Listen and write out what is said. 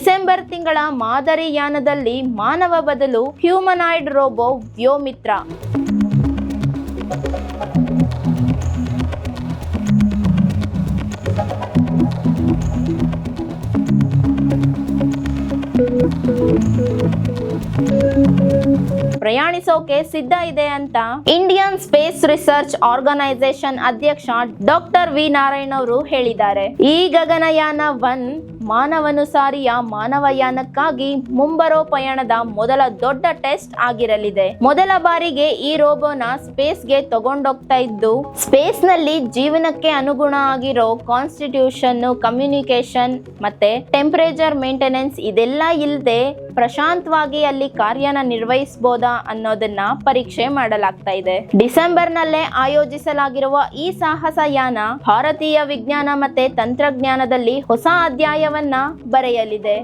December ತಿಂಗಳ ಮಾದರಿ ಯಾನದಲ್ಲಿ ಮಾನವ ಬದಲು ಹ್ಯೂಮನಾಯ್ಡ್ ರೋಬೋ ವ್ಯೋಮಿತ್ರ. ಪ್ರಯಾಣಿಸೋಕೆ ಸಿದ್ಧ ಇದೆ ಅಂತ ಇಂಡಿಯನ್ ಸ್ಪೇಸ್ ರಿಸರ್ಚ್ ಆರ್ಗನೈಸೇಷನ್ ಅಧ್ಯಕ್ಷ ಡಾಕ್ಟರ್ ವಿ ನಾರಾಯಣ್ ಅವರು ಹೇಳಿದ್ದಾರೆ. ಈ ಗಗನಯಾನ 1 ಮಾನವನುಸಾರಿಯ ಮಾನವಯಾನಕ್ಕಾಗಿ ಮುಂಬರೋ ಪಯಣದ ಮೊದಲ ದೊಡ್ಡ ಟೆಸ್ಟ್ ಆಗಿರಲಿದೆ. ಮೊದಲ ಬಾರಿಗೆ ಈ ರೋಬೋನ ಸ್ಪೇಸ್ಗೆ ತಗೊಂಡೋಗ್ತಾ ಇದ್ದು, ಸ್ಪೇಸ್ ನಲ್ಲಿ ಜೀವನಕ್ಕೆ ಅನುಗುಣ ಆಗಿರೋ ಕಾನ್ಸ್ಟಿಟ್ಯೂಷನ್, ಕಮ್ಯುನಿಕೇಶನ್ ಮತ್ತೆ ಟೆಂಪರೇಚರ್ ಮೇಂಟೆನೆನ್ಸ್ ಇದೆಲ್ಲ ಇಲ್ಲದೆ ಪ್ರಶಾಂತವಾಗಿ ಅಲ್ಲಿ ಕಾರ್ಯನ ನಿರ್ವಹಿಸಬಹುದಾ ಅನ್ನೋದನ್ನ ಪರೀಕ್ಷೆ ಮಾಡಲಾಗ್ತಾ ಇದೆ. ಡಿಸೆಂಬರ್ ನಲ್ಲೇ ಆಯೋಜಿಸಲಾಗಿರುವ ಈ ಸಾಹಸ ಯಾನ ಭಾರತೀಯ ವಿಜ್ಞಾನ ಮತ್ತೆ ತಂತ್ರಜ್ಞಾನದಲ್ಲಿ ಹೊಸ ಅಧ್ಯಾಯವನ್ನ ಬರೆಯಲಿದೆ.